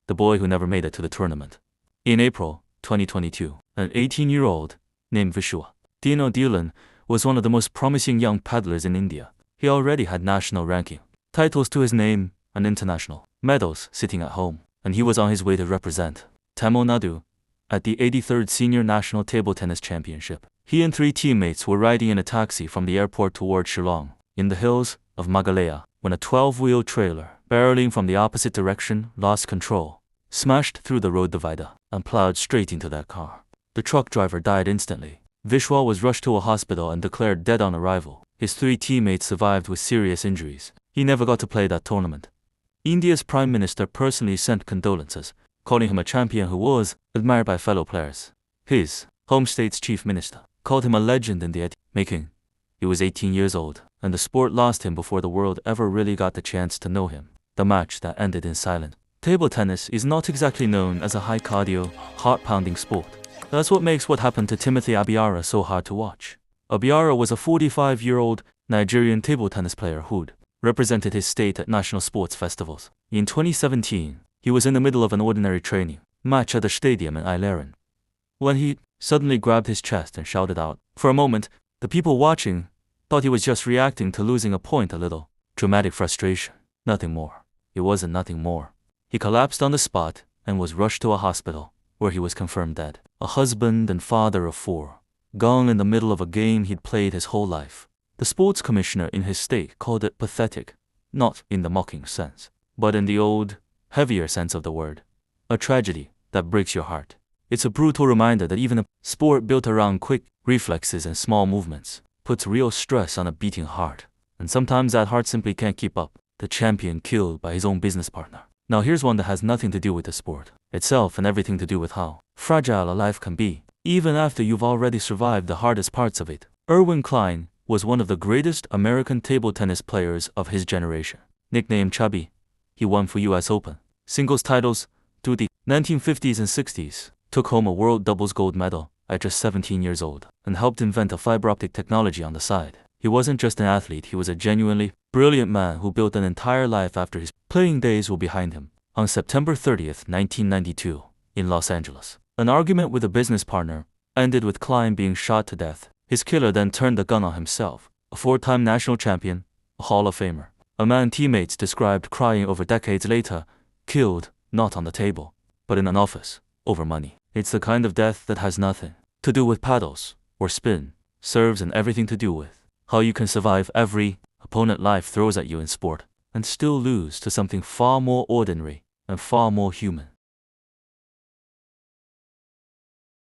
the boy who never made it to the tournament. In April 2022, an 18-year-old named Vishwa Dino Dhilan was one of the most promising young paddlers in India. He already had national ranking, titles to his name, and international medals sitting at home, and he was on his way to represent Tamil Nadu at the 83rd Senior National Table Tennis Championship. He and 3 teammates were riding in a taxi from the airport toward Shillong, in the hills of Meghalaya, when a 12-wheel trailer, barreling from the opposite direction, lost control, smashed through the road divider, and plowed straight into their car. The truck driver died instantly. Vishwa was rushed to a hospital and declared dead on arrival. His 3 teammates survived with serious injuries. He never got to play that tournament. India's Prime Minister personally sent condolences, calling him a champion who was admired by fellow players. His home state's chief minister called him a legend in the making. He was 18 years old, and the sport lost him before the world ever really got the chance to know him. The match that ended in silence. Table tennis is not exactly known as a high cardio, heart-pounding sport. That's what makes what happened to Timothy Abiara so hard to watch. Abiara was a 45-year-old Nigerian table tennis player who'd represented his state at national sports festivals. In 2017, he was in the middle of an ordinary training match at the stadium in Ileran when he suddenly grabbed his chest and shouted out. For a moment, the people watching thought he was just reacting to losing a point, a little dramatic frustration. Nothing more. It wasn't nothing more. He collapsed on the spot and was rushed to a hospital, where he was confirmed dead. A husband and father of 4, gone in the middle of a game he'd played his whole life. The sports commissioner in his state called it pathetic, not in the mocking sense, but in the old, heavier sense of the word. A tragedy that breaks your heart. It's a brutal reminder that even a sport built around quick reflexes and small movements puts real stress on a beating heart, and sometimes that heart simply can't keep up. The champion killed by his own business partner. Now here's one that has nothing to do with the sport itself and everything to do with how fragile a life can be, even after you've already survived the hardest parts of it. Erwin Klein was one of the greatest American table tennis players of his generation. Nicknamed Chubby, he won for US Open singles titles through the 1950s and 60s, took home a world doubles gold medal at just 17 years old, and helped invent a fiber optic technology on the side. He wasn't just an athlete, he was a genuinely brilliant man who built an entire life after his playing days were behind him. On September 30th, 1992, in Los Angeles, an argument with a business partner ended with Klein being shot to death. His killer then turned the gun on himself, a 4-time national champion, a Hall of Famer. A man teammates described crying over decades later, killed, not on the table, but in an office, over money. It's the kind of death that has nothing to do with paddles or spin, serves and everything to do with how you can survive every opponent life throws at you in sport and still lose to something far more ordinary and far more human.